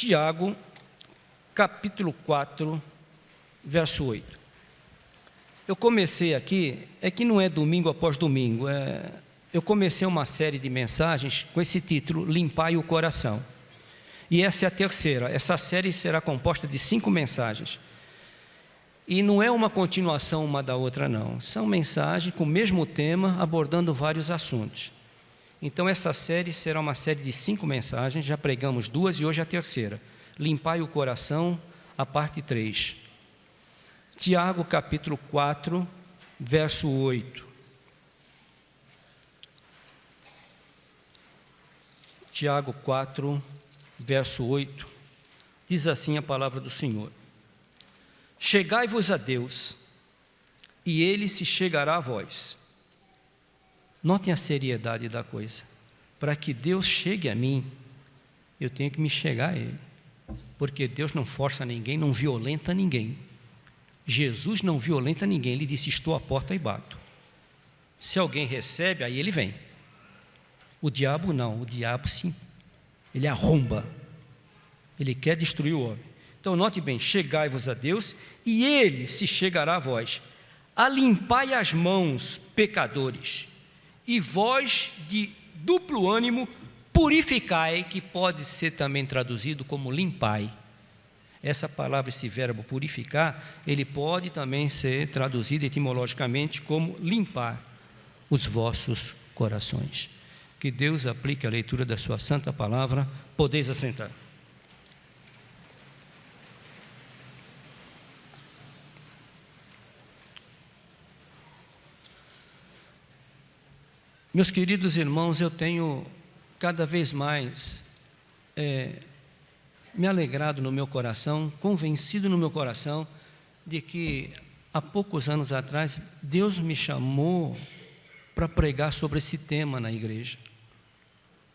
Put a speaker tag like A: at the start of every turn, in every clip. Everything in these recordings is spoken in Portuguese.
A: Tiago, capítulo 4, verso 8. Eu comecei aqui, é que não é domingo após domingo, eu comecei uma série de mensagens com esse título, Limpai o Coração. E essa é a terceira. Essa série será composta de 5 mensagens. E não é uma continuação uma da outra, não. São mensagens com o mesmo tema, abordando vários assuntos. Então essa série será uma série de 5 mensagens, já pregamos 2 e hoje a terceira. Limpai o Coração, a parte 3. Tiago, capítulo 4, verso 8. Tiago 4, verso 8, diz assim a palavra do Senhor: chegai-vos a Deus, e Ele se chegará a vós. Notem a seriedade da coisa. Para que Deus chegue a mim, eu tenho que me chegar a Ele, porque Deus não força ninguém, não violenta ninguém. Jesus não violenta ninguém, Ele disse: estou à porta e bato. Se alguém recebe, aí Ele vem. O diabo não, o diabo sim, ele arromba, ele quer destruir o homem. Então note bem, chegai-vos a Deus, e Ele se chegará a vós. Alimpai as mãos, pecadores, e vós de duplo ânimo, purificai, que pode ser também traduzido como limpai. Essa palavra, esse verbo purificar, ele pode também ser traduzido etimologicamente como limpar os vossos corações. Que Deus aplique a leitura da sua santa palavra. Podeis assentar. Meus queridos irmãos, eu tenho cada vez mais me alegrado no meu coração, convencido no meu coração de que há poucos anos atrás Deus me chamou para pregar sobre esse tema na igreja.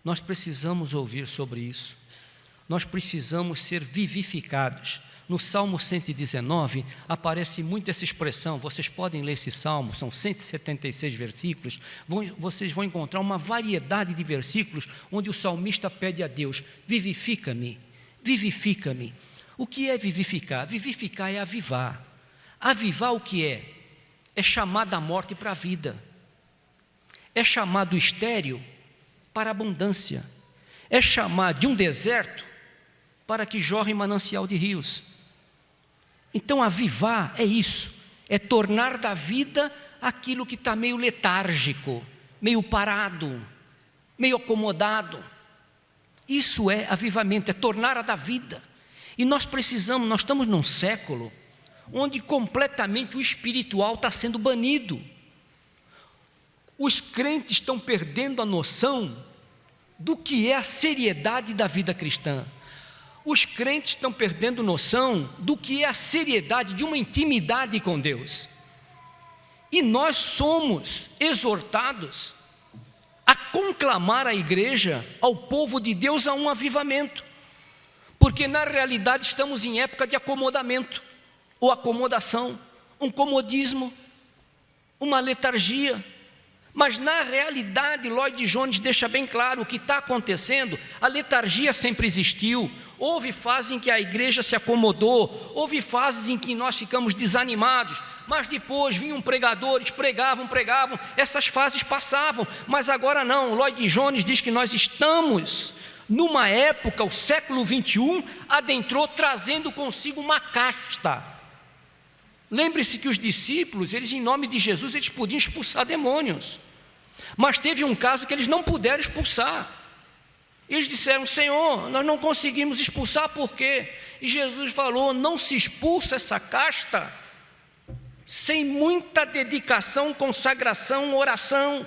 A: Nós precisamos ouvir sobre isso, nós precisamos ser vivificados. No Salmo 119 aparece muito essa expressão, vocês podem ler esse Salmo, são 176 versículos, vocês vão encontrar uma variedade de versículos onde o salmista pede a Deus: vivifica-me, vivifica-me. O que é vivificar? Vivificar é avivar. Avivar o que é? É chamar da morte para a vida, é chamar do estéril para a abundância, é chamar de um deserto para que jorre manancial de rios. Então avivar é isso, é tornar da vida aquilo que está meio letárgico, meio parado, meio acomodado. Isso é avivamento, é tornar a da vida. E nós estamos num século onde completamente o espiritual está sendo banido. Os crentes estão perdendo a noção do que é a seriedade da vida cristã. Os crentes estão perdendo noção do que é a seriedade de uma intimidade com Deus. E nós somos exortados a conclamar a igreja, ao povo de Deus, a um avivamento. Porque na realidade estamos em época de acomodamento, ou acomodação, um comodismo, uma letargia. Mas na realidade, Lloyd Jones deixa bem claro o que está acontecendo. A letargia sempre existiu. Houve fases em que a igreja se acomodou, houve fases em que nós ficamos desanimados, mas depois vinham pregadores, pregavam, essas fases passavam, mas agora não. Lloyd Jones diz que nós estamos numa época, o século 21 adentrou trazendo consigo uma casta. Lembre-se que os discípulos, eles em nome de Jesus, eles podiam expulsar demônios. Mas teve um caso que eles não puderam expulsar. Eles disseram: Senhor, nós não conseguimos expulsar, por quê? E Jesus falou: não se expulsa essa casta sem muita dedicação, consagração, oração.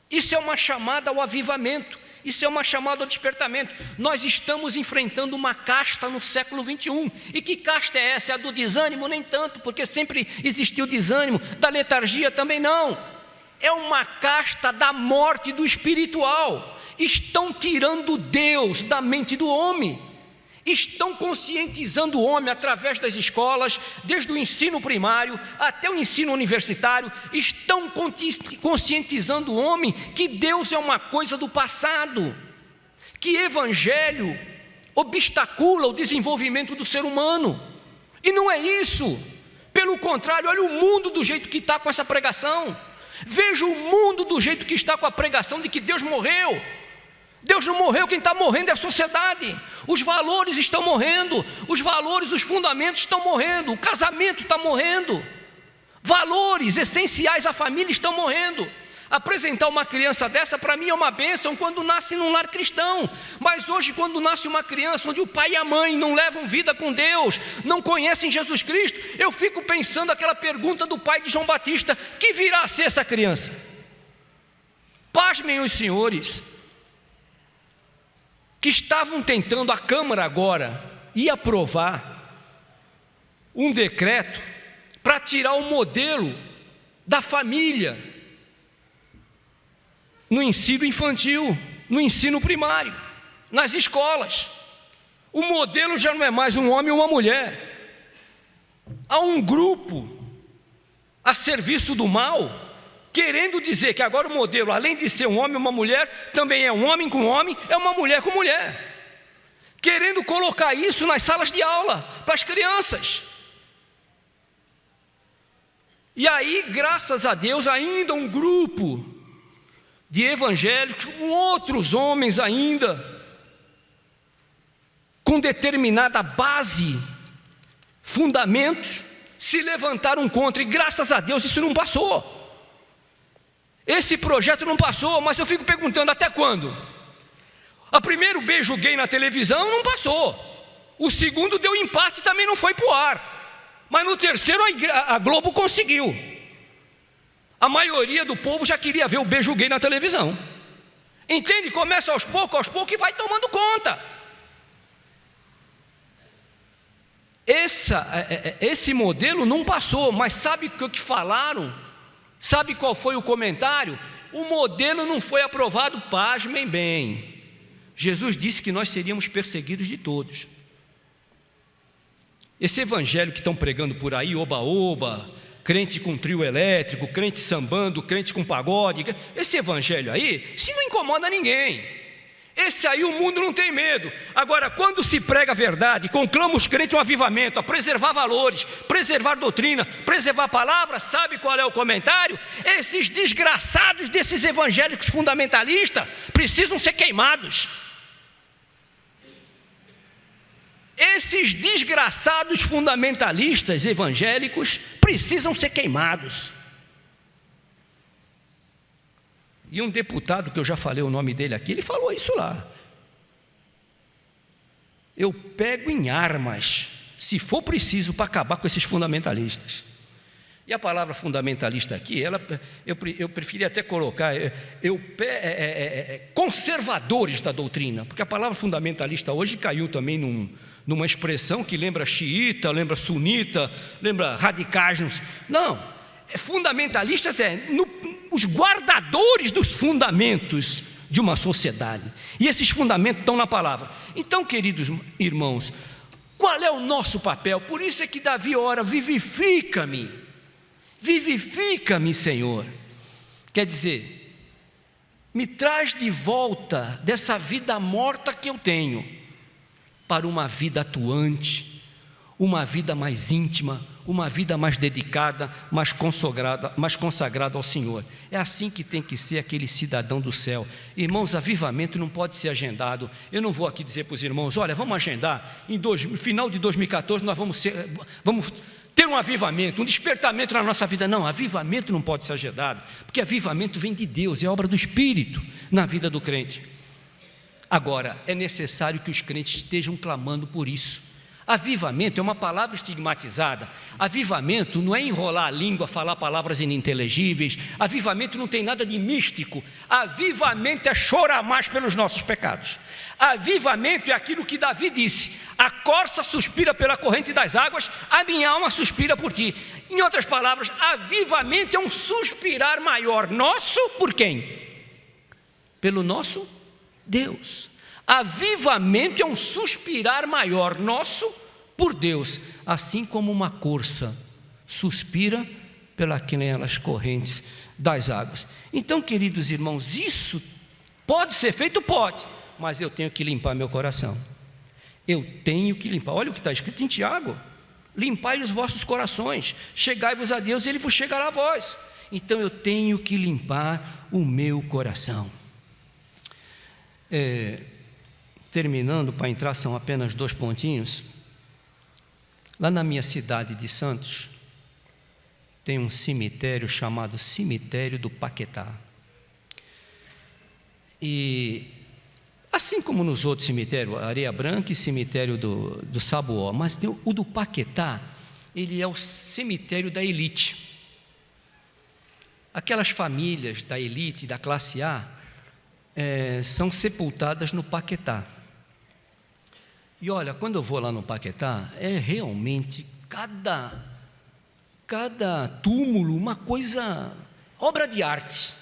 A: Isso é uma chamada ao avivamento, isso é uma chamada ao despertamento. Nós estamos enfrentando uma casta no século 21. E que casta é essa? É a do desânimo? Nem tanto, porque sempre existiu desânimo. Da letargia também não. É uma casta da morte do espiritual. Estão tirando Deus da mente do homem. Estão conscientizando o homem através das escolas, desde o ensino primário até o ensino universitário. Estão conscientizando o homem que Deus é uma coisa do passado, que evangelho obstacula o desenvolvimento do ser humano. E não é isso. Pelo contrário, olha o mundo do jeito que está com essa pregação. Veja o mundo do jeito que está com a pregação de que Deus morreu. Deus não morreu, quem está morrendo é a sociedade. Os valores estão morrendo, os valores, os fundamentos estão morrendo, o casamento está morrendo, valores essenciais à família estão morrendo. Apresentar uma criança dessa para mim é uma bênção quando nasce num lar cristão, mas hoje quando nasce uma criança onde o pai e a mãe não levam vida com Deus, não conhecem Jesus Cristo, eu fico pensando aquela pergunta do pai de João Batista: que virá a ser essa criança? Pasmem os senhores, que estavam tentando, a Câmara agora ia aprovar um decreto para tirar o modelo da família no ensino infantil, no ensino primário, nas escolas. O modelo já não é mais um homem e uma mulher. Há um grupo a serviço do mal, querendo dizer que agora o modelo, além de ser um homem e uma mulher, também é um homem com homem, é uma mulher com mulher. Querendo colocar isso nas salas de aula, para as crianças. E aí, graças a Deus, ainda um grupo de evangélicos, com outros homens ainda, com determinada base, fundamentos, se levantaram contra, e graças a Deus isso não passou. Esse projeto não passou, mas eu fico perguntando, até quando? O primeiro beijo gay na televisão não passou, o segundo deu empate e também não foi para o ar, mas no terceiro a Globo conseguiu. A maioria do povo já queria ver o beijo gay na televisão. Entende? Começa aos poucos e vai tomando conta. Esse modelo não passou, mas sabe o que falaram? Sabe qual foi o comentário? O modelo não foi aprovado, pasmem bem. Jesus disse que nós seríamos perseguidos de todos. Esse evangelho que estão pregando por aí, oba-oba, crente com trio elétrico, crente sambando, crente com pagode, esse evangelho aí, se não incomoda ninguém. Esse aí o mundo não tem medo. Agora, quando se prega a verdade, conclama os crentes um avivamento, a preservar valores, preservar doutrina, preservar a palavra, sabe qual é o comentário? Esses desgraçados desses evangélicos fundamentalistas precisam ser queimados. Esses desgraçados fundamentalistas evangélicos precisam ser queimados. E um deputado, que eu já falei o nome dele aqui, ele falou isso lá: eu pego em armas, se for preciso, para acabar com esses fundamentalistas. E a palavra fundamentalista aqui, eu preferi até colocar conservadores da doutrina, porque a palavra fundamentalista hoje caiu também numa expressão que lembra xiita, lembra sunita, lembra radicais. Não, fundamentalistas os guardadores dos fundamentos de uma sociedade, e esses fundamentos estão na palavra. Então, queridos irmãos, qual é o nosso papel? Por isso é que Davi ora: vivifica-me, vivifica-me, Senhor. Quer dizer, me traz de volta dessa vida morta que eu tenho, para uma vida atuante, uma vida mais íntima, uma vida mais dedicada, mais consagrada ao Senhor. É assim que tem que ser aquele cidadão do céu. Irmãos, avivamento não pode ser agendado. Eu não vou aqui dizer para os irmãos: olha, vamos agendar, no final de 2014 nós vamos ter um avivamento, um despertamento na nossa vida. Não, avivamento não pode ser agendado, porque avivamento vem de Deus, é obra do Espírito na vida do crente. Agora, é necessário que os crentes estejam clamando por isso. Avivamento é uma palavra estigmatizada. Avivamento não é enrolar a língua, falar palavras ininteligíveis. Avivamento não tem nada de místico. Avivamento é chorar mais pelos nossos pecados. Avivamento é aquilo que Davi disse: a corça suspira pela corrente das águas, a minha alma suspira por ti. Em outras palavras, avivamento é um suspirar maior nosso por quem? Pelo nosso Deus. Avivamento é um suspirar maior nosso por Deus, assim como uma corça suspira pelas correntes das águas. Então, queridos irmãos, isso pode ser feito? Pode, mas eu tenho que limpar meu coração. Eu tenho que limpar. Olha o que está escrito em Tiago: limpai os vossos corações, chegai-vos a Deus e Ele vos chegará a vós. Então eu tenho que limpar o meu coração. Terminando, para entrar, são apenas 2 pontinhos. Lá na minha cidade de Santos, tem um cemitério chamado Cemitério do Paquetá. E assim como nos outros cemitérios, Areia Branca e cemitério do Sabuó, mas tem o do Paquetá, ele é o cemitério da elite. Aquelas famílias da elite, da classe A, são sepultadas no Paquetá. E olha, quando eu vou lá no Paquetá, é realmente cada túmulo uma coisa, obra de arte.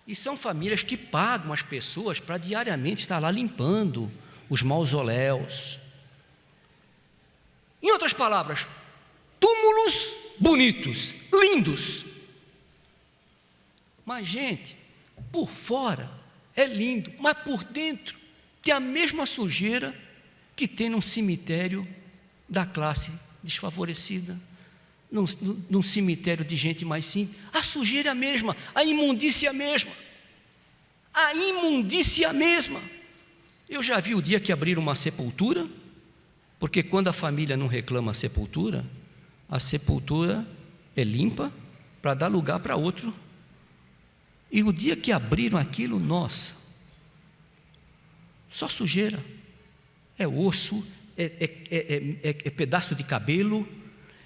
A: E são famílias que pagam as pessoas para diariamente estar lá limpando os mausoléus. Em outras palavras, túmulos bonitos, lindos. Mas, gente, por fora é lindo, mas por dentro tem a mesma sujeira que tem num cemitério da classe desfavorecida, num cemitério de gente mais simples. A sujeira é a mesma, a imundícia é a mesma. Eu já vi o dia que abriram uma sepultura, porque quando a família não reclama a sepultura é limpa para dar lugar para outro. E o dia que abriram aquilo, nossa, só sujeira, é osso, é pedaço de cabelo.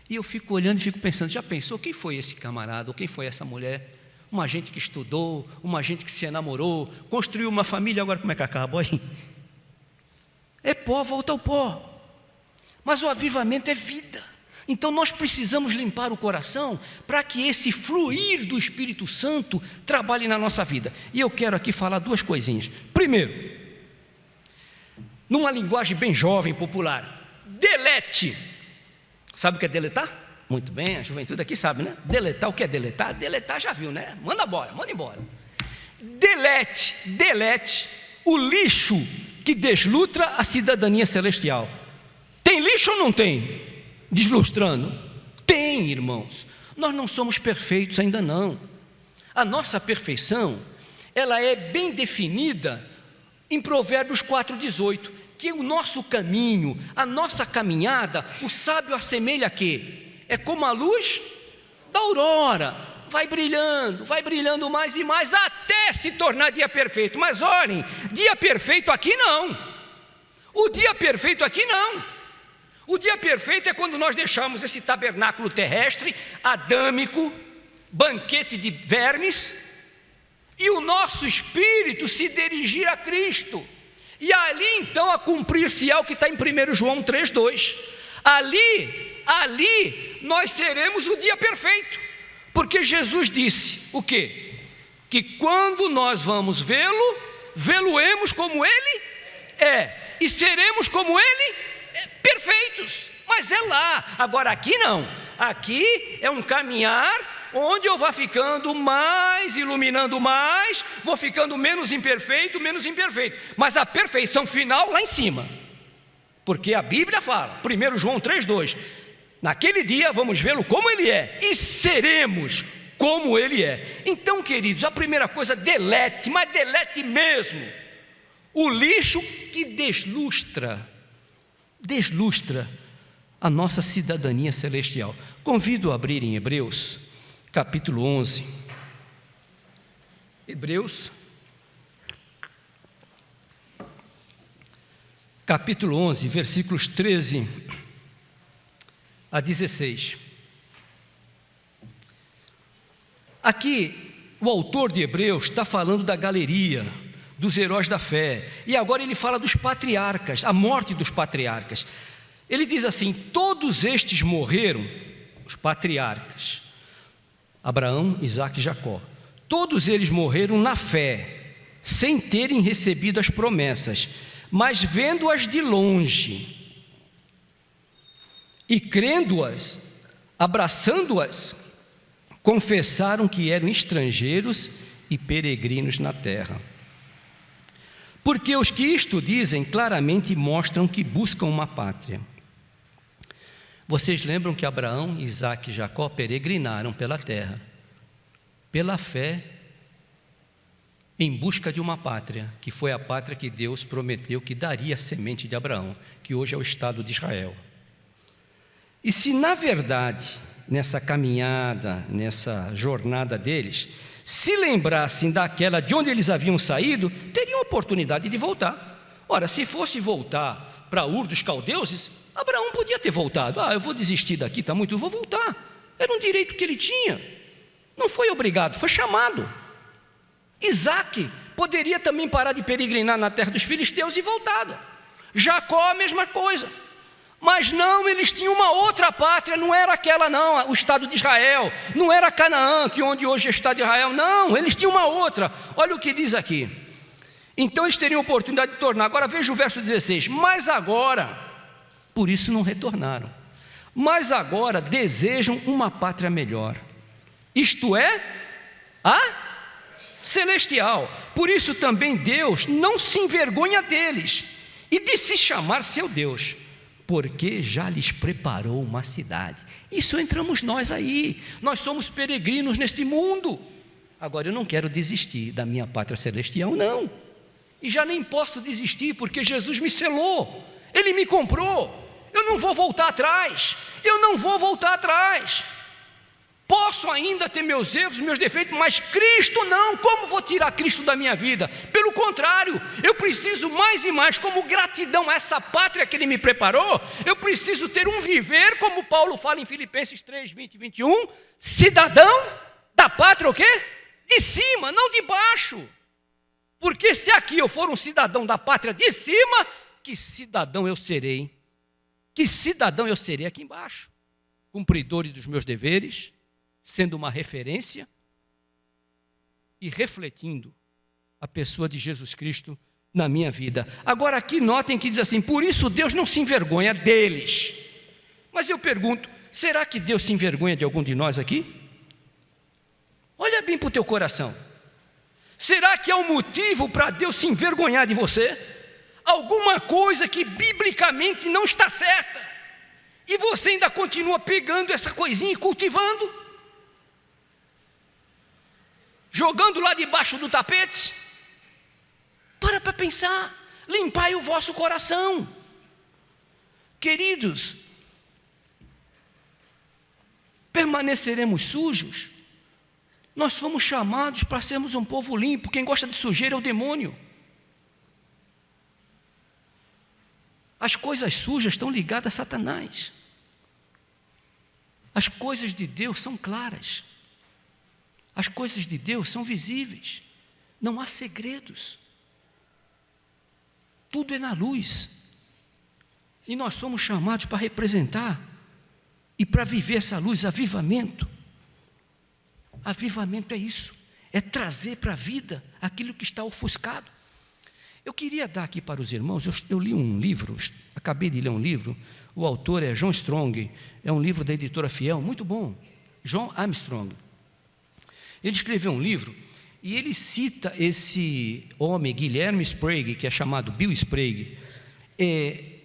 A: E eu fico olhando e fico pensando, já pensou quem foi esse camarada, ou quem foi essa mulher? Uma gente que estudou, uma gente que se enamorou, construiu uma família, agora como é que acaba? Aí? É pó, volta ao pó. Mas o avivamento é vida. Então nós precisamos limpar o coração para que esse fluir do Espírito Santo trabalhe na nossa vida. E eu quero aqui falar 2 coisinhas. Primeiro, numa linguagem bem jovem, popular, delete. Sabe o que é deletar? Muito bem, a juventude aqui sabe, né? Deletar, o que é deletar? Deletar já viu, né? Manda embora. Delete o lixo que deslutra a cidadania celestial. Tem lixo ou não tem? Deslustrando? Tem, irmãos. Nós não somos perfeitos, ainda não. A nossa perfeição, ela é bem definida em Provérbios 4,18, que o nosso caminho, a nossa caminhada, o sábio assemelha a quê? É como a luz da aurora, vai brilhando mais e mais, até se tornar dia perfeito. Mas olhem, dia perfeito aqui não. O dia perfeito aqui não. O dia perfeito é quando nós deixamos esse tabernáculo terrestre, adâmico, banquete de vermes, e o nosso espírito se dirigir a Cristo. E ali então a cumprir-se-á o que está em 1 João 3,2. Ali nós seremos o dia perfeito, porque Jesus disse o quê? Que quando nós vamos vê-lo-emos como Ele é, e seremos como Ele perfeitos. Mas é lá, agora aqui não. Aqui é um caminhar onde eu vou ficando mais, iluminando mais, vou ficando menos imperfeito, mas a perfeição final lá em cima, porque a Bíblia fala, 1 João 3,2, naquele dia vamos vê-lo como Ele é, e seremos como Ele é. Então, queridos, a primeira coisa, delete, mas delete mesmo, o lixo que deslustra a nossa cidadania celestial. Convido a abrir em Hebreus, capítulo 11. Hebreus, capítulo 11, versículos 13 a 16. Aqui, o autor de Hebreus está falando da galeria, dos heróis da fé, e agora ele fala dos patriarcas, a morte dos patriarcas. Ele diz assim: todos estes morreram, os patriarcas, Abraão, Isaque e Jacó, todos eles morreram na fé, sem terem recebido as promessas, mas vendo-as de longe, e crendo-as, abraçando-as, confessaram que eram estrangeiros e peregrinos na terra. Porque os que isto dizem claramente mostram que buscam uma pátria. Vocês lembram que Abraão, Isaque e Jacó peregrinaram pela terra, pela fé, em busca de uma pátria, que foi a pátria que Deus prometeu que daria a semente de Abraão, que hoje é o Estado de Israel. E se na verdade, nessa caminhada, nessa jornada deles, se lembrassem daquela de onde eles haviam saído, teriam oportunidade de voltar. Ora, se fosse voltar para Ur dos Caldeus, Abraão podia ter voltado. Eu vou desistir daqui, está muito, eu vou voltar. Era um direito que ele tinha. Não foi obrigado, foi chamado. Isaque poderia também parar de peregrinar na terra dos filisteus e voltado. Jacó, a mesma coisa. Mas não, eles tinham uma outra pátria, não era aquela não, o Estado de Israel, não era Canaã, que onde hoje é o Estado de Israel, não, eles tinham uma outra. Olha o que diz aqui. Então eles teriam oportunidade de tornar. Agora veja o verso 16. Mas agora, por isso não retornaram, mas agora desejam uma pátria melhor, isto é, a celestial. Por isso também Deus não se envergonha deles e de se chamar seu Deus, porque já lhes preparou uma cidade. Isso entramos nós aí, nós somos peregrinos neste mundo. Agora eu não quero desistir da minha pátria celestial, não, e já nem posso desistir, porque Jesus me selou, Ele me comprou, eu não vou voltar atrás, Posso ainda ter meus erros, meus defeitos, mas Cristo não. Como vou tirar Cristo da minha vida? Pelo contrário, eu preciso mais e mais, como gratidão a essa pátria que Ele me preparou, eu preciso ter um viver, como Paulo fala em Filipenses 3, 20 e 21, cidadão da pátria o quê? De cima, não de baixo. Porque se aqui eu for um cidadão da pátria de cima, que cidadão eu serei? Que cidadão eu serei aqui embaixo? Cumpridor dos meus deveres, sendo uma referência e refletindo a pessoa de Jesus Cristo na minha vida. Agora aqui notem que diz assim, por isso Deus não se envergonha deles. Mas eu pergunto, será que Deus se envergonha de algum de nós aqui? Olha bem para o teu coração. Será que há um motivo para Deus se envergonhar de você? Alguma coisa que biblicamente não está certa, e você ainda continua pegando essa coisinha e cultivando, jogando lá debaixo do tapete? Para pensar, limpai o vosso coração. Queridos, permaneceremos sujos? Nós fomos chamados para sermos um povo limpo. Quem gosta de sujeira é o demônio. As coisas sujas estão ligadas a Satanás. As coisas de Deus são claras. As coisas de Deus são visíveis. Não há segredos. Tudo é na luz. E nós somos chamados para representar e para viver essa luz, avivamento. Avivamento é isso, é trazer para a vida aquilo que está ofuscado. Eu queria dar aqui para os irmãos, eu li um livro, acabei de ler um livro, o autor é John Strong, é um livro da editora Fiel, muito bom, John Armstrong. Ele escreveu um livro e ele cita esse homem, Guilherme Sprague, que é chamado Bill Sprague.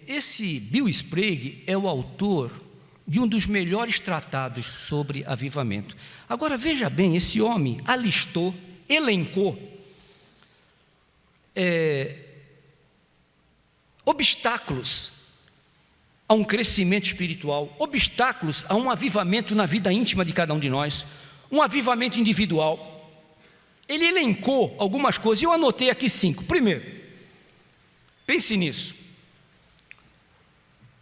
A: Esse Bill Sprague é o autor de um dos melhores tratados sobre avivamento. Agora veja bem, esse homem alistou, elencou obstáculos a um crescimento espiritual, obstáculos a um avivamento na vida íntima de cada um de nós, um avivamento individual. Ele elencou algumas coisas, e eu anotei aqui 5. Primeiro, pense nisso,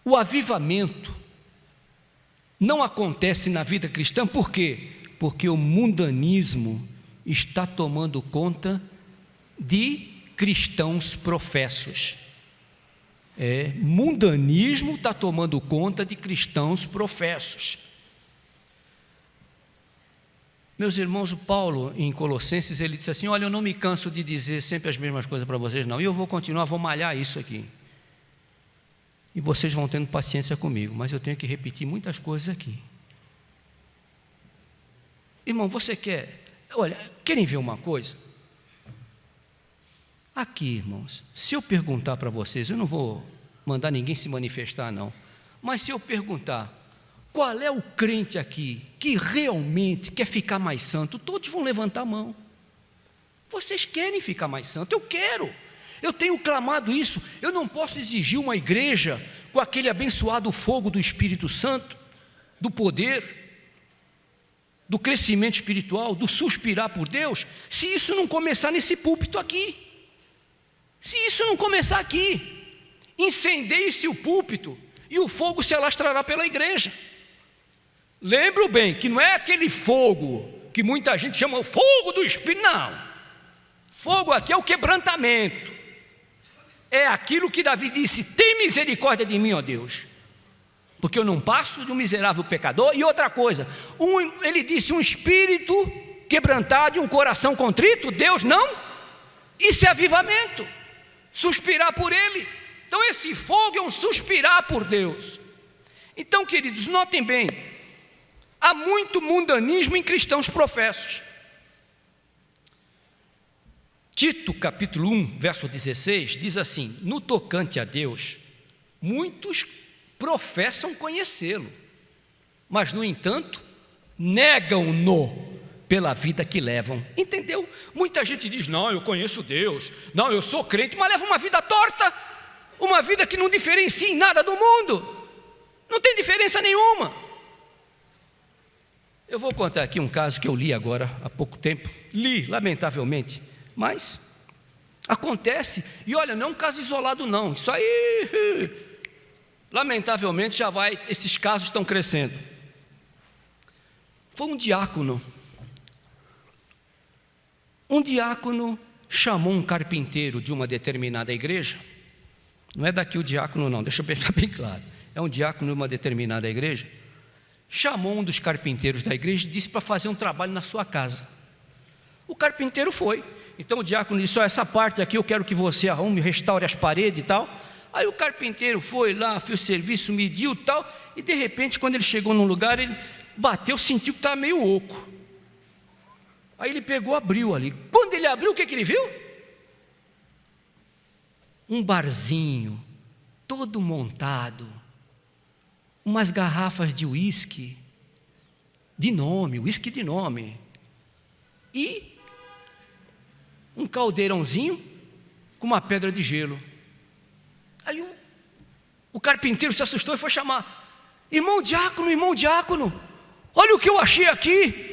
A: o avivamento não acontece na vida cristã, por quê? Porque o mundanismo está tomando conta de cristãos professos. Mundanismo está tomando conta de cristãos professos. Meus irmãos, o Paulo em Colossenses, ele disse assim, olha, eu não me canso de dizer sempre as mesmas coisas para vocês não, e eu vou continuar, vou malhar isso aqui. E vocês vão tendo paciência comigo, mas eu tenho que repetir muitas coisas aqui. Irmão, querem ver uma coisa? Aqui, irmãos, se eu perguntar para vocês, eu não vou mandar ninguém se manifestar, não, mas se eu perguntar, qual é o crente aqui que realmente quer ficar mais santo? Todos vão levantar a mão. Vocês querem ficar mais santo? Eu quero. Eu tenho clamado isso. Eu não posso exigir uma igreja com aquele abençoado fogo do Espírito Santo, do poder, do crescimento espiritual, do suspirar por Deus, se isso não começar nesse púlpito aqui. Se isso não começar aqui, incendeie-se o púlpito e o fogo se alastrará pela igreja. Lembro bem que não é aquele fogo que muita gente chama fogo do Espírito, não. Fogo aqui é o quebrantamento. É aquilo que Davi disse: tem misericórdia de mim, ó Deus, porque eu não passo de um miserável pecador. E outra coisa, ele disse: um espírito quebrantado e um coração contrito, Deus não. Isso é avivamento, suspirar por Ele. Então esse fogo é um suspirar por Deus. Então, queridos, notem bem, há muito mundanismo em cristãos professos. Tito capítulo 1, verso 16, diz assim: no tocante a Deus, muitos professam conhecê-lo, mas no entanto, negam-no pela vida que levam. Entendeu? Muita gente diz: não, eu conheço Deus, não, eu sou crente, mas leva uma vida torta, uma vida que não diferencia em nada do mundo, não tem diferença nenhuma. Eu vou contar aqui um caso que eu li agora há pouco tempo, lamentavelmente, mas acontece, e olha, não é um caso isolado não, isso aí, lamentavelmente esses casos estão crescendo. Foi um diácono chamou um carpinteiro de uma determinada igreja, não é daqui o diácono não, deixa eu deixar bem claro, é um diácono de uma determinada igreja, chamou um dos carpinteiros da igreja e disse para fazer um trabalho na sua casa. O carpinteiro foi. Então o diácono disse: essa parte aqui eu quero que você arrume, restaure as paredes e tal. Aí o carpinteiro foi lá, fez o serviço, mediu e tal, e de repente, quando ele chegou num lugar, ele bateu, sentiu que estava meio oco. Aí ele pegou, abriu ali. Quando ele abriu, o que ele viu? Um barzinho, todo montado, umas garrafas de uísque de nome, e um caldeirãozinho com uma pedra de gelo. Aí o carpinteiro se assustou e foi chamar: irmão diácono, olha o que eu achei aqui.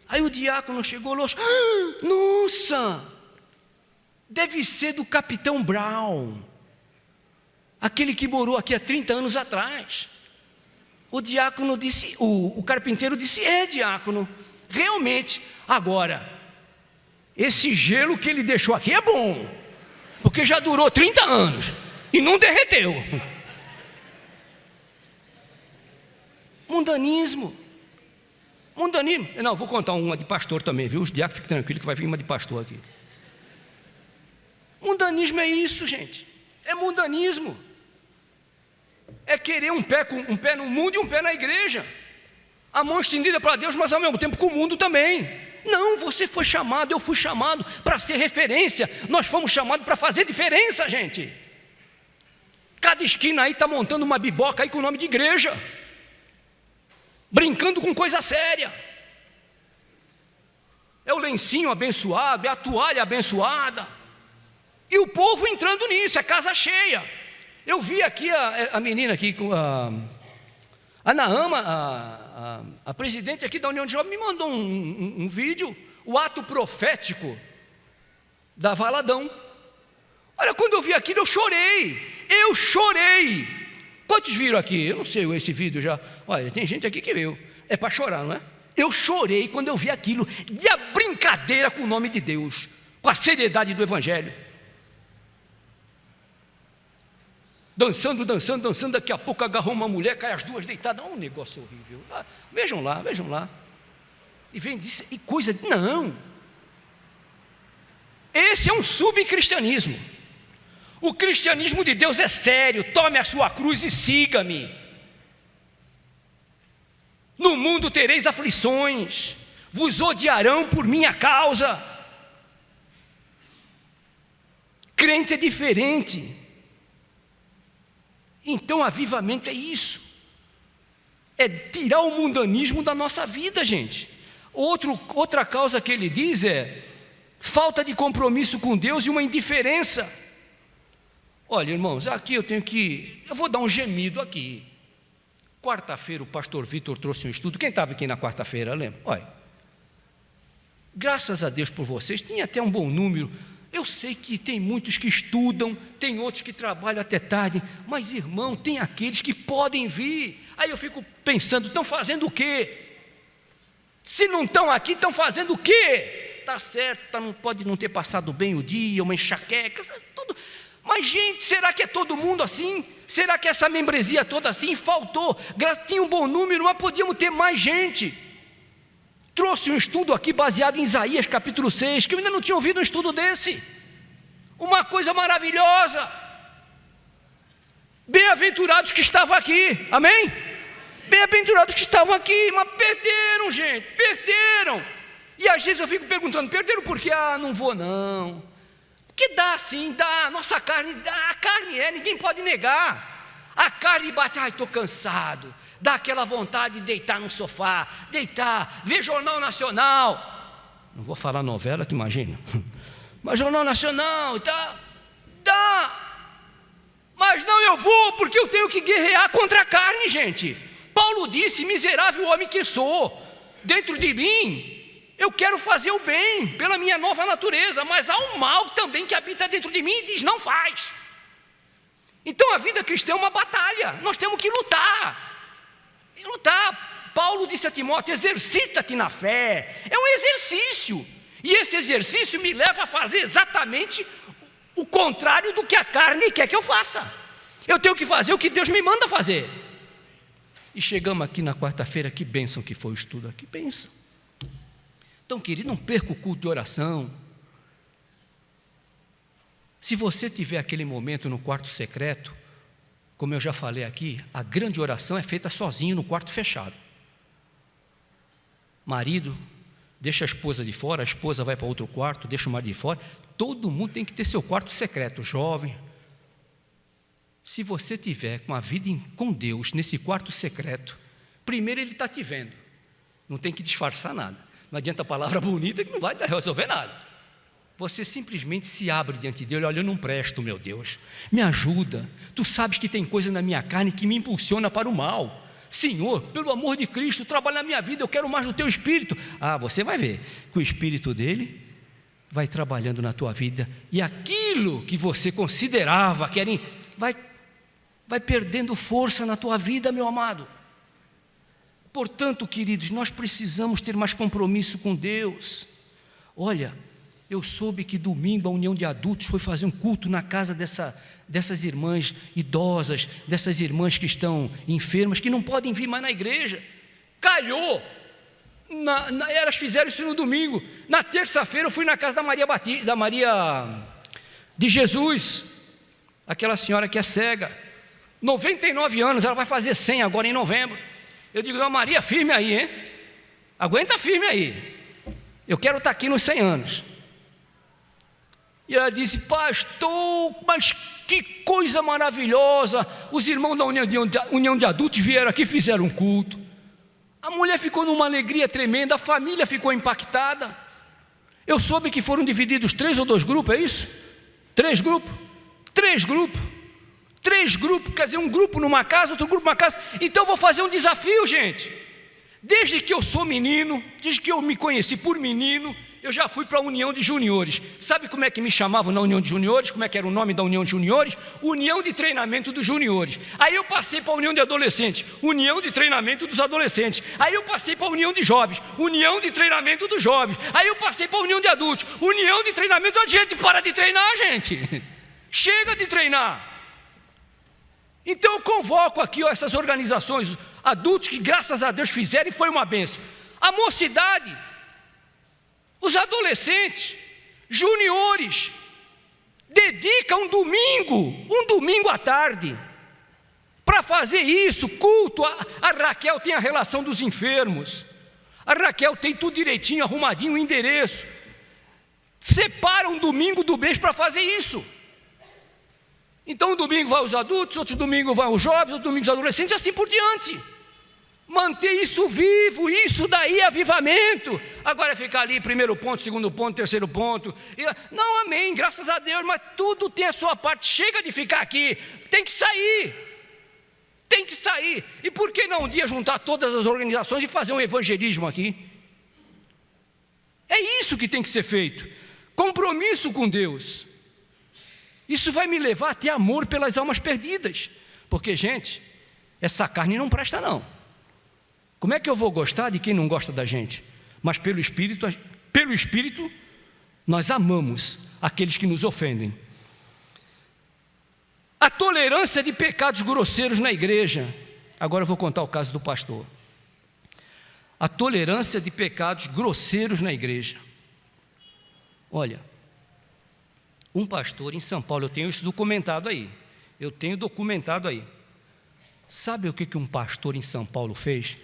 A: Aí o diácono chegou lá: nossa, deve ser do capitão Brown, aquele que morou aqui há 30 anos atrás. O diácono disse, o carpinteiro disse: é, diácono, realmente. Agora, esse gelo que ele deixou aqui é bom, porque já durou 30 anos e não derreteu. Mundanismo. Não, vou contar uma de pastor também, viu? Os diáconos, fiquem tranquilos que vai vir uma de pastor aqui. Mundanismo é isso, gente. É mundanismo. É querer um pé no mundo e um pé na igreja. A mão estendida para Deus, mas ao mesmo tempo com o mundo também. Não, você foi chamado, eu fui chamado para ser referência. Nós fomos chamados para fazer diferença, gente. Cada esquina aí está montando uma biboca aí com o nome de igreja, brincando com coisa séria. É o lencinho abençoado, é a toalha abençoada, e o povo entrando nisso, é casa cheia. Eu vi aqui a menina aqui, a Naama, a presidente aqui da União de Jovens, me mandou um vídeo, o ato profético da Valadão. Olha, quando eu vi aquilo, eu chorei. Quantos viram aqui? Eu não sei esse vídeo já. Olha, tem gente aqui que viu. É para chorar, não é? Eu chorei quando eu vi aquilo, e a brincadeira com o nome de Deus, com a seriedade do Evangelho. Dançando, daqui a pouco agarrou uma mulher, cai as duas deitadas. Um negócio horrível. Vejam lá. E vem disso, e coisa. Não. Esse é um subcristianismo. O cristianismo de Deus é sério. Tome a sua cruz e siga-me. No mundo tereis aflições, vos odiarão por minha causa. Crente é diferente. Então, avivamento é isso. É tirar o mundanismo da nossa vida, gente. Outra causa que ele diz é falta de compromisso com Deus e uma indiferença. Olha, irmãos, aqui eu vou dar um gemido aqui. Quarta-feira o pastor Vitor trouxe um estudo. Quem estava aqui na quarta-feira, lembra? Olha, graças a Deus por vocês, tinha até um bom número. Eu sei que tem muitos que estudam, tem outros que trabalham até tarde, mas, irmão, tem aqueles que podem vir. Aí eu fico pensando, estão fazendo o quê? Se não estão aqui, estão fazendo o quê? Está certo, pode não ter passado bem o dia, uma enxaqueca, tudo. Mas, gente, será que é todo mundo assim? Será que essa membresia toda assim? Faltou, tinha um bom número, mas podíamos ter mais gente. Trouxe um estudo aqui baseado em Isaías capítulo 6, que eu ainda não tinha ouvido um estudo desse. Uma coisa maravilhosa. Bem-aventurados que estavam aqui, amém? Bem-aventurados que estavam aqui, mas perderam, gente, perderam. E às vezes eu fico perguntando, perderam por quê? Não vou não. Porque dá sim, dá, nossa carne dá, a carne ninguém pode negar. A carne bate, estou cansado. Dá aquela vontade de deitar no sofá, ver Jornal Nacional. Não vou falar novela, tu imagina. Mas Jornal Nacional e tal, dá. Mas não, eu vou, porque eu tenho que guerrear contra a carne, gente. Paulo disse, miserável homem que sou, dentro de mim, eu quero fazer o bem, pela minha nova natureza, mas há um mal também que habita dentro de mim e diz, não faz. Então a vida cristã é uma batalha, nós temos que lutar. Paulo disse a Timóteo, exercita-te na fé, é um exercício, e esse exercício me leva a fazer exatamente o contrário do que a carne quer que eu faça. Eu tenho que fazer o que Deus me manda fazer. E chegamos aqui na quarta-feira, que bênção que foi o estudo aqui, bênção. Então, querido, não perca o culto de oração. Se você tiver aquele momento no quarto secreto, como eu já falei aqui, a grande oração é feita sozinho no quarto fechado. Marido deixa a esposa de fora, a esposa vai para outro quarto, deixa o marido de fora. Todo mundo tem que ter seu quarto secreto, jovem. Se você tiver com a vida com Deus nesse quarto secreto, primeiro Ele está te vendo, não tem que disfarçar nada. Não adianta a palavra bonita que não vai resolver nada. Você simplesmente se abre diante dele, olha, eu não presto, meu Deus, me ajuda, tu sabes que tem coisa na minha carne que me impulsiona para o mal, Senhor, pelo amor de Cristo, trabalha na minha vida, eu quero mais do teu Espírito. Você vai ver que o Espírito dele vai trabalhando na tua vida, e aquilo que você considerava que era, vai perdendo força na tua vida, meu amado. Portanto, queridos, nós precisamos ter mais compromisso com Deus. Olha, eu soube que domingo a União de Adultos foi fazer um culto na casa dessas irmãs idosas, dessas irmãs que estão enfermas, que não podem vir mais na igreja. Calhou, elas fizeram isso no domingo. Na terça-feira eu fui na casa da Maria de Jesus, aquela senhora que é cega, 99 anos, ela vai fazer 100 agora em novembro. Eu digo, não, Maria, firme aí, hein? Aguenta firme aí, eu quero estar aqui nos 100 anos. E ela disse, pastor, mas que coisa maravilhosa, os irmãos da União de Adultos vieram aqui e fizeram um culto. A mulher ficou numa alegria tremenda, a família ficou impactada. Eu soube que foram divididos 3 ou 2 grupos, é isso? 3 grupos? 3 grupos. 3 grupos, quer dizer, um grupo numa casa, outro grupo numa casa. Então eu vou fazer um desafio, gente. Desde que eu sou menino, desde que eu me conheci por menino, eu já fui para a União de Juniores. Sabe como é que me chamavam na União de Juniores? Como é que era o nome da União de Juniores? União de Treinamento dos Juniores. Aí eu passei para a União de Adolescentes, União de Treinamento dos Adolescentes. Aí eu passei para a União de Jovens, União de Treinamento dos Jovens. Aí eu passei para a União de Adultos, União de Treinamento. A gente para de treinar, gente. Chega de treinar. Então eu convoco aqui essas organizações, adultos que graças a Deus fizeram e foi uma bênção. A mocidade, os adolescentes, juniores, dedica um domingo à tarde, para fazer isso, culto. A Raquel tem a relação dos enfermos, a Raquel tem tudo direitinho, arrumadinho, o endereço. Separa um domingo do mês para fazer isso. Então, um domingo vai os adultos, outro domingo vai os jovens, outro domingo os adolescentes, e assim por diante. Manter isso vivo, isso daí é avivamento. Agora ficar ali, primeiro ponto, segundo ponto, terceiro ponto. Não, amém, graças a Deus, mas tudo tem a sua parte. Chega de ficar aqui, tem que sair. Tem que sair. E por que não um dia juntar todas as organizações e fazer um evangelismo aqui? É isso que tem que ser feito. Compromisso com Deus. Isso vai me levar a ter amor pelas almas perdidas. Porque, gente, essa carne não presta não. Como é que eu vou gostar de quem não gosta da gente? Mas pelo Espírito, nós amamos aqueles que nos ofendem. A tolerância de pecados grosseiros na igreja. Agora eu vou contar o caso do pastor. A tolerância de pecados grosseiros na igreja. Olha, um pastor em São Paulo, eu tenho isso documentado aí. Sabe o que um pastor em São Paulo fez?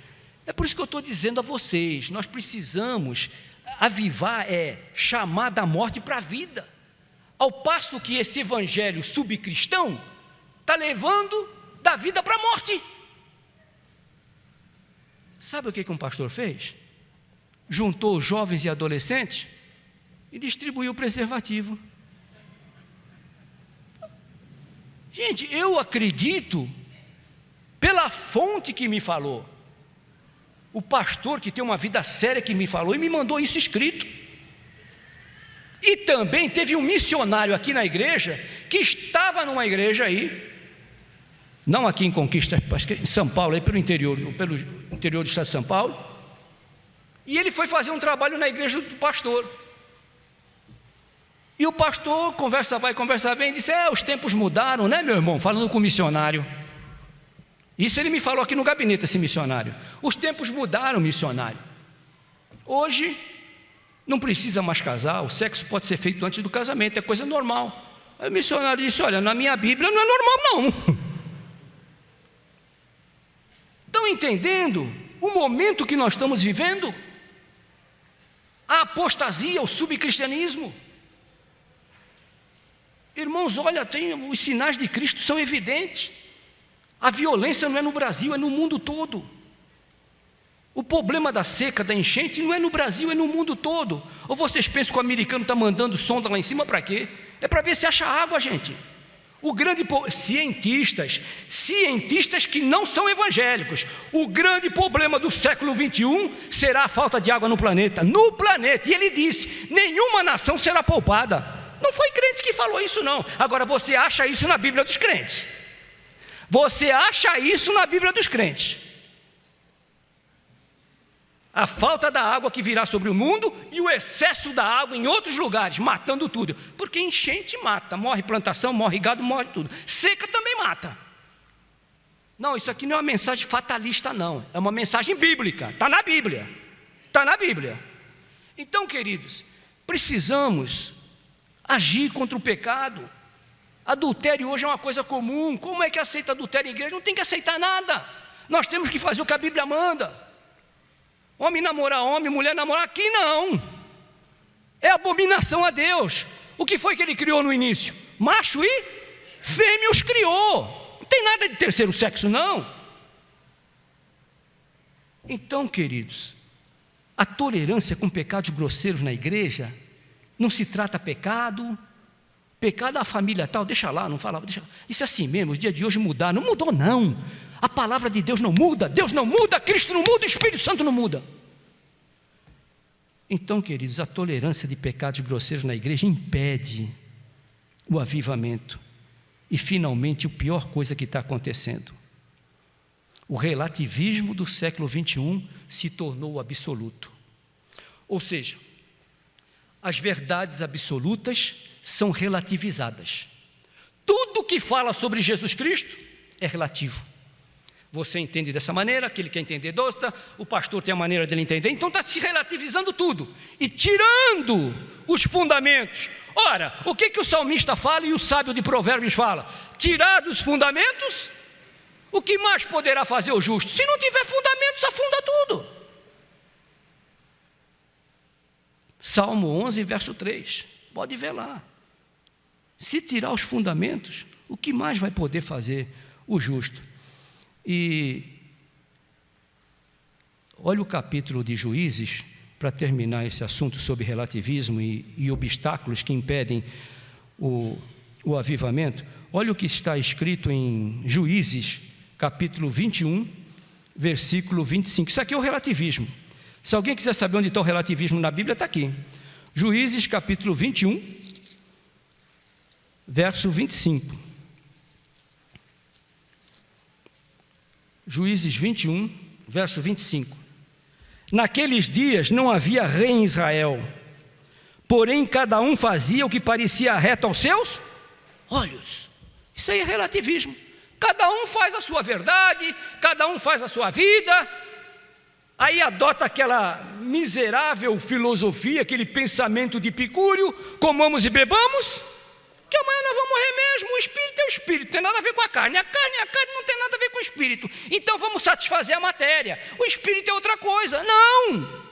A: É por isso que eu estou dizendo a vocês, nós precisamos avivar, chamar da morte para a vida. Ao passo que esse evangelho subcristão está levando da vida para a morte. Sabe o que um pastor fez? Juntou jovens e adolescentes e distribuiu o preservativo. Gente, eu acredito, pela fonte que me falou, o pastor que tem uma vida séria que me falou e me mandou isso escrito. E também teve um missionário aqui na igreja, que estava numa igreja aí, não aqui em Conquista, acho que em São Paulo, aí pelo interior do estado de São Paulo, e ele foi fazer um trabalho na igreja do pastor. E o pastor, conversa vai, conversa vem, disse, os tempos mudaram, né, meu irmão? Falando com o missionário. Isso ele me falou aqui no gabinete, esse missionário. Os tempos mudaram, missionário. Hoje, não precisa mais casar, o sexo pode ser feito antes do casamento, é coisa normal. Aí o missionário disse, olha, na minha Bíblia não é normal não. Estão entendendo o momento que nós estamos vivendo? A apostasia, o subcristianismo. Irmãos, olha, os sinais de Cristo são evidentes. A violência não é no Brasil, é no mundo todo. O problema da seca, da enchente, não é no Brasil, é no mundo todo. Ou vocês pensam que o americano está mandando sonda lá em cima para quê? É para ver se acha água, gente. Cientistas que não são evangélicos. O grande problema do século 21 será a falta de água no planeta. No planeta. E ele disse, nenhuma nação será poupada. Não foi crente que falou isso não. Agora você acha isso na Bíblia dos crentes. Você acha isso na Bíblia dos crentes. A falta da água que virá sobre o mundo e o excesso da água em outros lugares, matando tudo. Porque enchente mata, morre plantação, morre gado, morre tudo. Seca também mata. Não, isso aqui não é uma mensagem fatalista não, é uma mensagem bíblica, está na Bíblia. Está na Bíblia. Então, queridos, precisamos agir contra o pecado. Adultério hoje é uma coisa comum. Como é que aceita adultério em igreja? Não tem que aceitar nada. Nós temos que fazer o que a Bíblia manda. Homem namorar homem, mulher namorar, aqui não. É abominação a Deus. O que foi que ele criou no início? Macho e fêmea os criou. Não tem nada de terceiro sexo não. Então, queridos, a tolerância com pecados grosseiros na igreja não se trata pecado da família tal, deixa lá, não fala, deixa. Isso é assim mesmo, os dias de hoje mudaram. Não mudou não, a palavra de Deus não muda, Deus não muda, Cristo não muda, o Espírito Santo não muda. Então, queridos, a tolerância de pecados grosseiros na igreja impede o avivamento. E finalmente, a pior coisa que está acontecendo, o relativismo do século 21 se tornou absoluto. Ou seja, as verdades absolutas são relativizadas. Tudo que fala sobre Jesus Cristo é relativo. Você entende dessa maneira, aquele que quer entender de outra, o pastor tem a maneira dele entender, então está se relativizando tudo e tirando os fundamentos. Ora, o que o salmista fala e o sábio de Provérbios fala? Tirar os fundamentos, o que mais poderá fazer o justo? Se não tiver fundamentos, afunda tudo. Salmo 11, verso 3, pode ver lá. Se tirar os fundamentos, o que mais vai poder fazer o justo? E olha o capítulo de Juízes, para terminar esse assunto sobre relativismo e obstáculos que impedem o avivamento. Olha o que está escrito em Juízes, capítulo 21, versículo 25. Isso aqui é o relativismo. Se alguém quiser saber onde está o relativismo na Bíblia, está aqui. Juízes, capítulo 21, verso 25. Juízes 21, verso 25. Naqueles dias não havia rei em Israel, porém cada um fazia o que parecia reto aos seus olhos. Isso aí é relativismo. Cada um faz a sua verdade, cada um faz a sua vida, aí adota aquela miserável filosofia, aquele pensamento de Epicúrio: comamos e bebamos, que amanhã nós vamos morrer mesmo. O espírito é o espírito, não tem nada a ver com a carne não tem nada a ver com o espírito, então vamos satisfazer a matéria, o espírito é outra coisa. Não!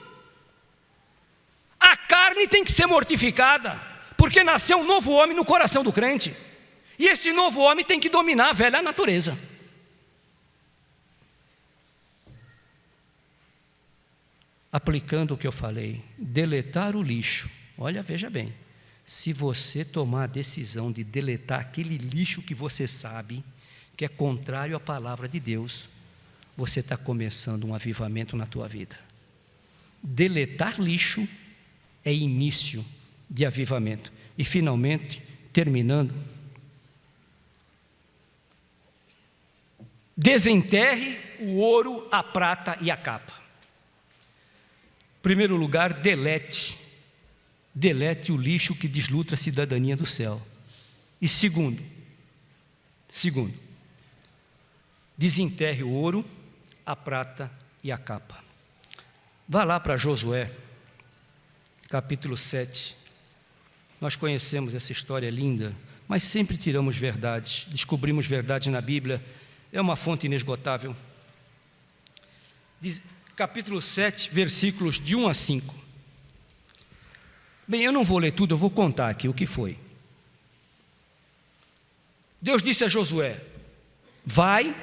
A: A carne tem que ser mortificada, porque nasceu um novo homem no coração do crente, e esse novo homem tem que dominar a velha natureza. Aplicando o que eu falei, deletar o lixo. Olha, veja bem, se você tomar a decisão de deletar aquele lixo que você sabe que é contrário à palavra de Deus, você está começando um avivamento na tua vida. Deletar lixo é início de avivamento. E finalmente, terminando, desenterre o ouro, a prata e a capa. Em primeiro lugar, delete o lixo que deslutra a cidadania do céu. E segundo, desenterre o ouro, a prata e a capa. Vá lá para Josué, capítulo 7. Nós conhecemos essa história linda, mas sempre tiramos verdades, descobrimos verdades na Bíblia, é uma fonte inesgotável. Capítulo 7, versículos de 1 a 5. Bem, eu não vou ler tudo, eu vou contar aqui o que foi. Deus disse a Josué: vai,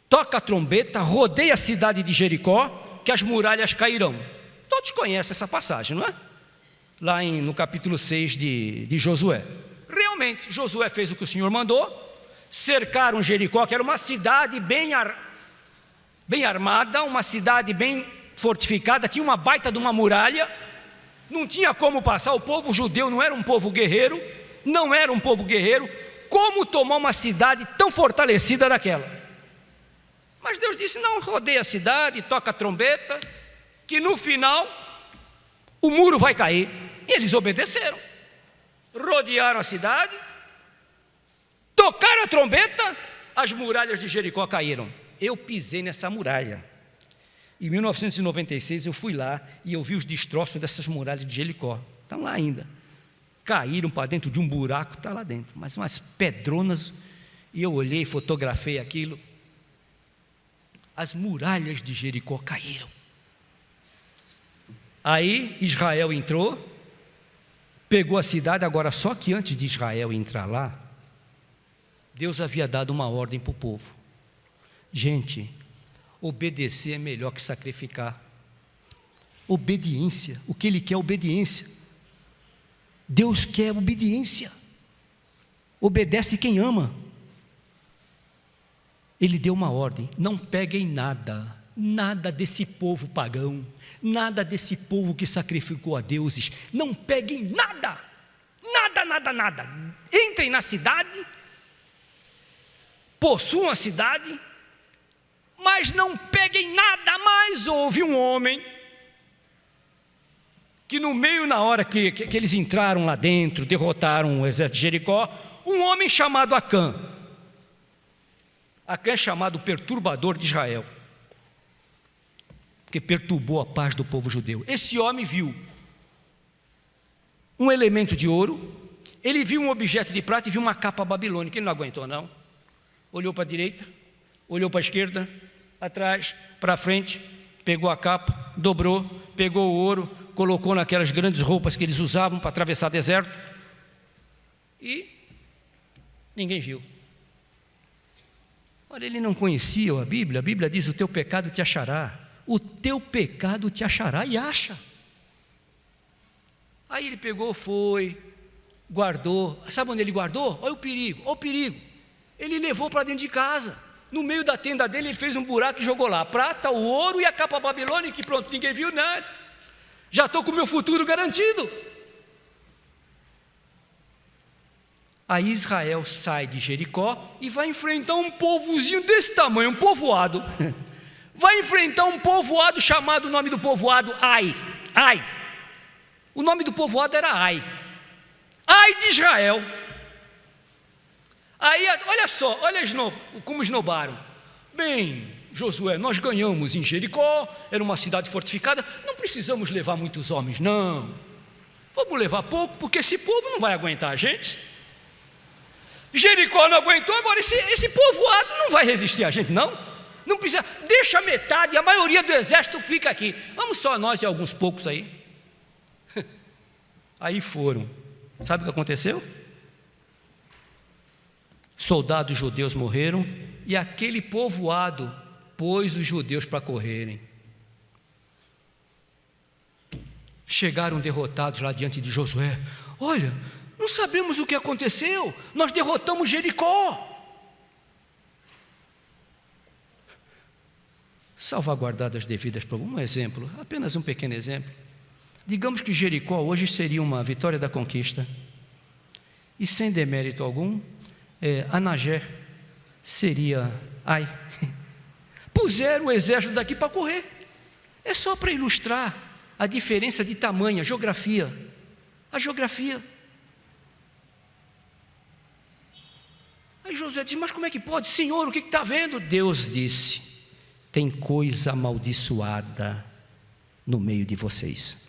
A: toca a trombeta, rodeia a cidade de Jericó, que as muralhas cairão. Todos conhecem essa passagem, não é? Lá no capítulo 6 de Josué. Realmente, Josué fez o que o Senhor mandou, cercaram Jericó, que era uma cidade bem armada, uma cidade bem fortificada, tinha uma baita de uma muralha, não tinha como passar. O povo judeu não era um povo guerreiro, como tomar uma cidade tão fortalecida daquela? Mas Deus disse: não, rodeia a cidade, toca a trombeta, que no final o muro vai cair. E eles obedeceram, rodearam a cidade, tocaram a trombeta, as muralhas de Jericó caíram. Eu pisei nessa muralha. Em 1996 eu fui lá e eu vi os destroços dessas muralhas de Jericó. Estão lá ainda. Caíram para dentro de um buraco, está lá dentro. Mas umas pedronas, e eu olhei, fotografei aquilo. As muralhas de Jericó caíram. Aí Israel entrou, pegou a cidade. Agora, só que antes de Israel entrar lá, Deus havia dado uma ordem para o povo. Gente, obedecer é melhor que sacrificar. Obediência, o que Ele quer é obediência. Deus quer obediência. Obedece quem ama. Ele deu uma ordem: não peguem nada desse povo pagão, nada desse povo que sacrificou a deuses, não peguem nada. Entrem na cidade, possuam a cidade, mas não peguem nada. Mas houve um homem que no meio, na hora que eles entraram lá dentro, derrotaram o exército de Jericó, um homem chamado Acã. Acã é chamado perturbador de Israel, porque perturbou a paz do povo judeu. Esse homem viu um elemento de ouro, ele viu um objeto de prata e viu uma capa babilônica. Ele não aguentou, não. Olhou para a direita, olhou para a esquerda, atrás, para frente, pegou a capa, dobrou, pegou o ouro, colocou naquelas grandes roupas que eles usavam para atravessar deserto, e ninguém viu. Olha, ele não conhecia a Bíblia diz: o teu pecado te achará, o teu pecado te achará, e acha. Aí ele pegou, foi, guardou. Sabe onde ele guardou? Olha o perigo, olha o perigo. Ele levou para dentro de casa, no meio da tenda dele, ele fez um buraco e jogou lá a prata, o ouro e a capa babilônica, e pronto, ninguém viu nada. Já estou com o meu futuro garantido. Aí Israel sai de Jericó e vai enfrentar um povozinho desse tamanho, um povoado. Vai enfrentar um povoado chamado, o nome do povoado, Ai. Ai. O nome do povoado era Ai. Ai de Israel. Aí, olha só, olha como esnobaram. Bem, Josué, nós ganhamos em Jericó, era uma cidade fortificada, não precisamos levar muitos homens, não. Vamos levar pouco, porque esse povo não vai aguentar a gente. Jericó não aguentou, agora esse povoado não vai resistir a gente, não. Não precisa, deixa metade, a maioria do exército fica aqui. Vamos só nós e alguns poucos aí. Aí foram. Sabe o que aconteceu? Soldados judeus morreram e aquele povoado pôs os judeus para correrem. Chegaram derrotados lá diante de Josué. Olha, não sabemos o que aconteceu, nós derrotamos Jericó. Salvaguardadas as devidas provas. Um exemplo, apenas um pequeno exemplo. Digamos que Jericó hoje seria uma vitória da conquista, e sem demérito algum, Anagé seria Ai. Puseram o exército daqui para correr. É só para ilustrar a diferença de tamanho, a geografia. A geografia. Aí Josué disse: mas como é que pode? Senhor, o que está vendo? Deus disse: tem coisa amaldiçoada no meio de vocês.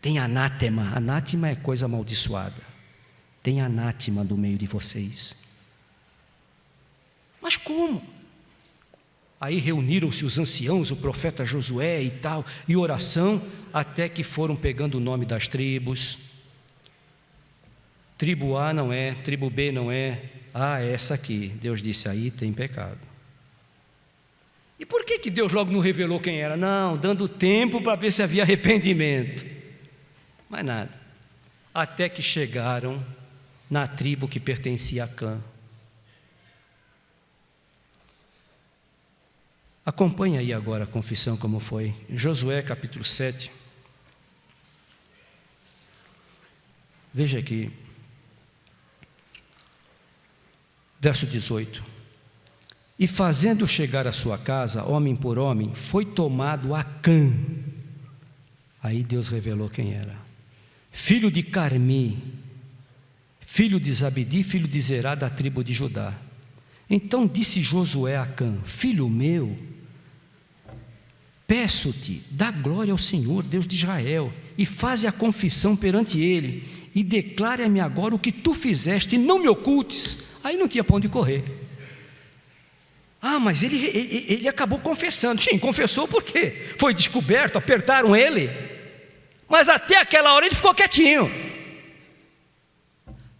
A: Tem anátema. Anátema é coisa amaldiçoada. Tem anátema no meio de vocês. Mas como? Aí reuniram-se os anciãos, o profeta Josué e tal, e oração, até que foram pegando o nome das tribos. Tribo A não é, tribo B não é, essa aqui. Deus disse: aí tem pecado. E por que Deus logo não revelou quem era? Não, dando tempo para ver se havia arrependimento. Mas nada. Até que chegaram na tribo que pertencia a Cã. Acompanhe aí agora a confissão como foi. Josué capítulo 7. Veja aqui. Verso 18. E fazendo chegar à sua casa, homem por homem, foi tomado Acã. Aí Deus revelou quem era. Filho de Carmi, filho de Zabdi, filho de Zerá, da tribo de Judá. Então disse Josué a Acã: filho meu, peço-te, dá glória ao Senhor, Deus de Israel, e faze a confissão perante ele, e declare-me agora o que tu fizeste, e não me ocultes. Aí não tinha para onde correr. Mas ele acabou confessando. Sim, confessou porque foi descoberto, apertaram ele. Mas até aquela hora ele ficou quietinho.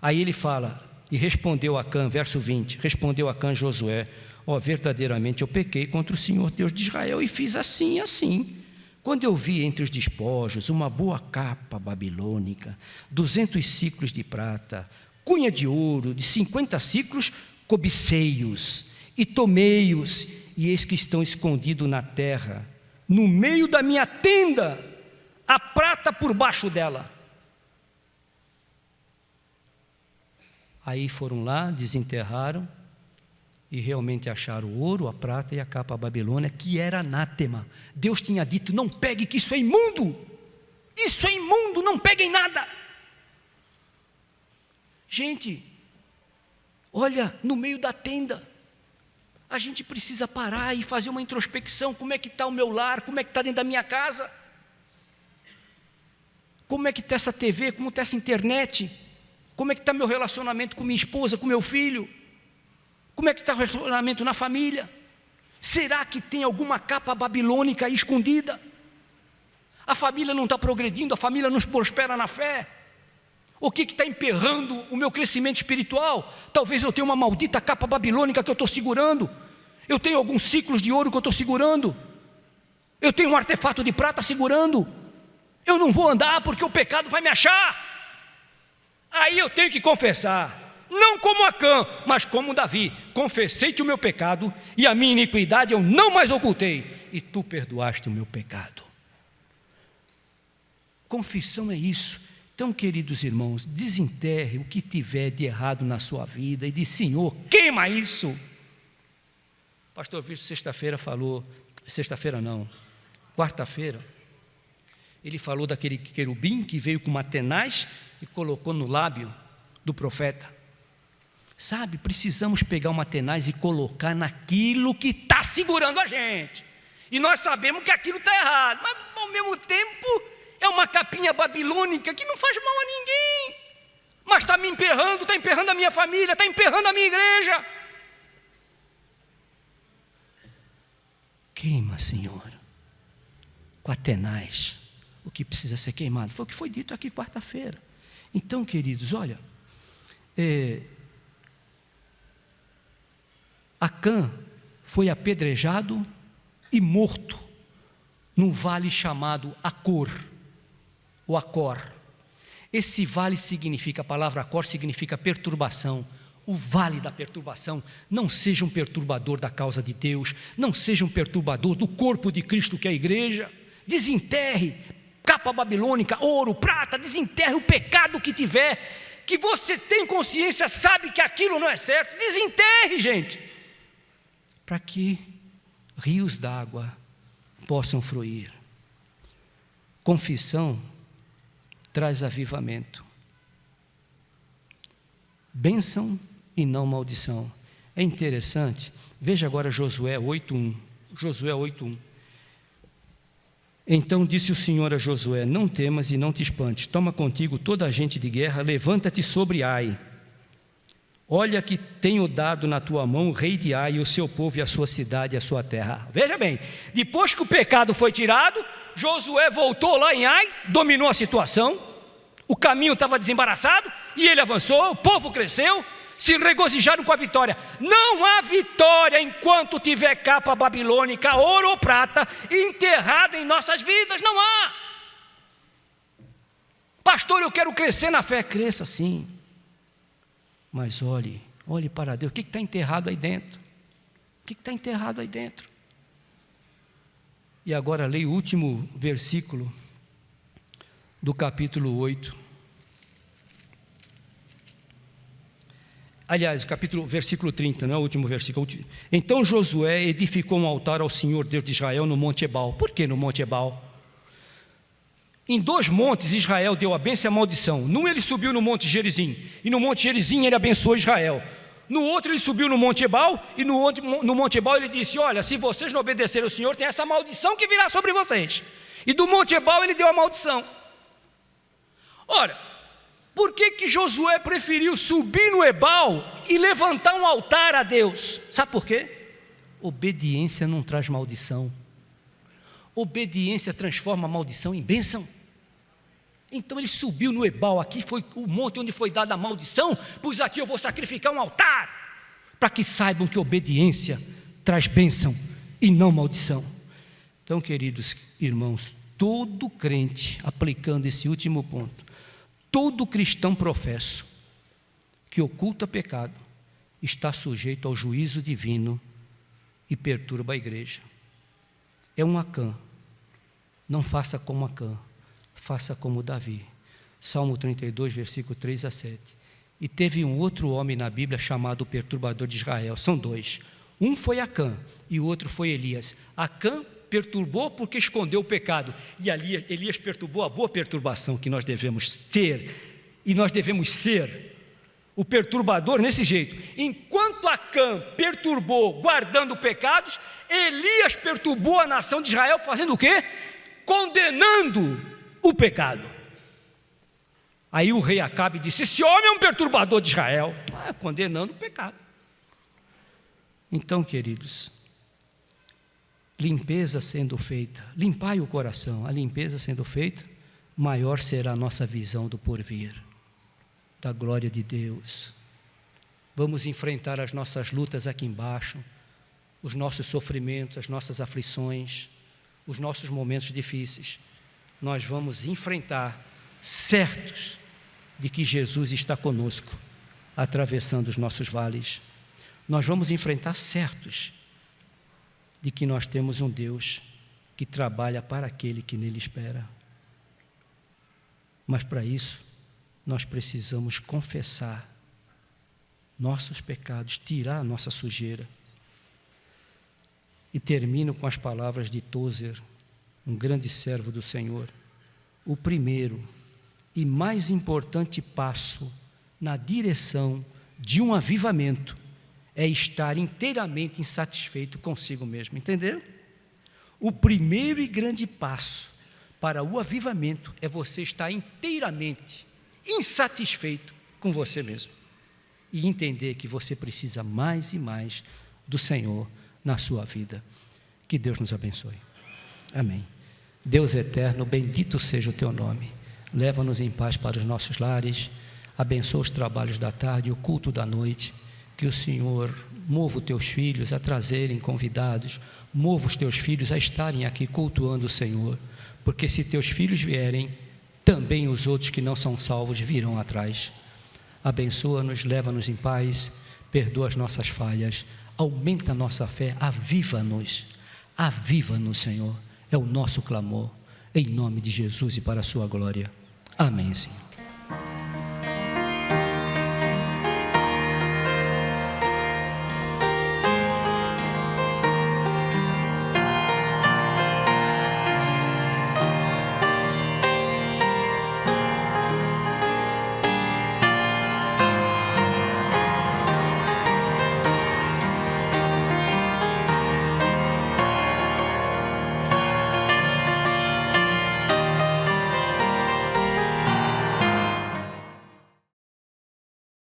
A: Aí ele fala: e respondeu Acã, verso 20, respondeu Acã Josué: verdadeiramente eu pequei contra o Senhor Deus de Israel, e fiz assim e assim. Quando eu vi entre os despojos uma boa capa babilônica, 200 siclos de prata, cunha de ouro de 50 siclos, cobicei-os e tomei-os, e eis que estão escondidos na terra, no meio da minha tenda, a prata por baixo dela. Aí foram lá, desenterraram, e realmente acharam o ouro, a prata e a capa babilônica, que era anátema. Deus tinha dito: não pegue, que isso é imundo. Isso é imundo, não peguem nada. Gente, olha, no meio da tenda, a gente precisa parar e fazer uma introspecção. Como é que está o meu lar? Como é que está dentro da minha casa? Como é que está essa TV? Como está essa internet? Como é que está meu relacionamento com minha esposa, com meu filho? Como é que está o relacionamento na família? Será que tem alguma capa babilônica aí escondida? A família não está progredindo, a família não prospera na fé. O que está emperrando o meu crescimento espiritual? Talvez eu tenha uma maldita capa babilônica que eu estou segurando. Eu tenho alguns ciclos de ouro que eu estou segurando. Eu tenho um artefato de prata segurando. Eu não vou andar porque o pecado vai me achar. Aí eu tenho que confessar, não como Acã, mas como Davi. Confessei-te o meu pecado e a minha iniquidade eu não mais ocultei, e tu perdoaste o meu pecado. Confissão é isso. Então, queridos irmãos, desenterre o que tiver de errado na sua vida e diz: Senhor, queima isso. Pastor Vítor sexta-feira falou, quarta-feira, ele falou daquele querubim que veio com uma tenaz e colocou no lábio do profeta. Sabe, precisamos pegar uma tenaz e colocar naquilo que está segurando a gente. E nós sabemos que aquilo está errado, mas ao mesmo tempo é uma capinha babilônica que não faz mal a ninguém, mas está me emperrando, está emperrando a minha família, está emperrando a minha igreja. Queima, Senhor, com a tenaz o que precisa ser queimado. Foi o que foi dito aqui quarta-feira. Então, queridos, olha, Acã foi apedrejado e morto num vale chamado Acor, ou Acor. Esse vale significa, a palavra Acor significa perturbação. O vale da perturbação. Não seja um perturbador da causa de Deus, não seja um perturbador do corpo de Cristo que é a igreja. Desenterre capa babilônica, ouro, prata, desenterre o pecado que tiver, que você tem consciência, sabe que aquilo não é certo, desenterre, gente, para que rios d'água possam fluir. Confissão traz avivamento, bênção e não maldição. É interessante, veja agora Josué 8:1. Josué 8:1. Então disse o Senhor a Josué: não temas e não te espantes, toma contigo toda a gente de guerra, levanta-te sobre Ai. Olha que tenho dado na tua mão o rei de Ai, o seu povo e a sua cidade e a sua terra. Veja bem, depois que o pecado foi tirado, Josué voltou lá em Ai, dominou a situação, o caminho estava desembaraçado, e ele avançou, o povo cresceu, se regozijaram com a vitória. Não há vitória enquanto tiver capa babilônica, ouro ou prata, enterrada em nossas vidas, não há. Pastor, eu quero crescer na fé. Cresça sim, mas olhe para Deus. O que está enterrado aí dentro? O que está enterrado aí dentro? E agora leia o último versículo do capítulo 8. Aliás, versículo 30, não é o último versículo. Então Josué edificou um altar ao Senhor Deus de Israel no Monte Ebal. Por que no Monte Ebal? Em 2 montes Israel deu a bênção e a maldição. Num ele subiu no Monte Gerizim, e no Monte Gerizim ele abençoou Israel. No outro ele subiu no Monte Ebal, e no Monte Ebal ele disse: olha, se vocês não obedecerem ao Senhor, tem essa maldição que virá sobre vocês. E do Monte Ebal ele deu a maldição. Ora, por que Josué preferiu subir no Ebal e levantar um altar a Deus? Sabe por quê? Obediência não traz maldição. Obediência transforma a maldição em bênção. Então ele subiu no Ebal, aqui foi o monte onde foi dada a maldição, pois aqui eu vou sacrificar um altar, para que saibam que obediência traz bênção e não maldição. Então, queridos irmãos, todo crente, aplicando esse último ponto, todo cristão professo que oculta pecado está sujeito ao juízo divino e perturba a igreja. É um Acã. Não faça como Acã, faça como Davi. Salmo 32, versículo 3 a 7. E teve um outro homem na Bíblia chamado perturbador de Israel. São 2. Um foi Acã e o outro foi Elias. Acã perturbou porque escondeu o pecado, e Elias perturbou a boa perturbação que nós devemos ter, e nós devemos ser o perturbador nesse jeito. Enquanto Acã perturbou guardando pecados, Elias perturbou a nação de Israel fazendo o quê? Condenando o pecado. Aí o rei Acabe disse: esse homem é um perturbador de Israel, condenando o pecado. Então, queridos, limpeza sendo feita, limpai o coração, a limpeza sendo feita, maior será a nossa visão do porvir. da glória de Deus. Vamos enfrentar as nossas lutas aqui embaixo, os nossos sofrimentos, as nossas aflições, os nossos momentos difíceis. Nós vamos enfrentar, certos de que Jesus está conosco, atravessando os nossos vales. Nós vamos enfrentar, certos de que nós temos um Deus que trabalha para aquele que nele espera. Mas para isso, nós precisamos confessar nossos pecados, tirar a nossa sujeira. E termino com as palavras de Tozer, um grande servo do Senhor. O primeiro e mais importante passo na direção de um avivamento é estar inteiramente insatisfeito consigo mesmo. Entenderam? O primeiro e grande passo para o avivamento é você estar inteiramente insatisfeito com você mesmo e entender que você precisa mais e mais do Senhor na sua vida. Que Deus nos abençoe. Amém. Deus eterno, bendito seja o teu nome. Leva-nos em paz para os nossos lares, abençoa os trabalhos da tarde e o culto da noite. Que o Senhor mova os teus filhos a trazerem convidados, mova os teus filhos a estarem aqui cultuando o Senhor, porque se teus filhos vierem, também os outros que não são salvos virão atrás. Abençoa-nos, leva-nos em paz, perdoa as nossas falhas, aumenta a nossa fé, aviva-nos, Senhor, é o nosso clamor, em nome de Jesus e para a sua glória. Amém, Senhor.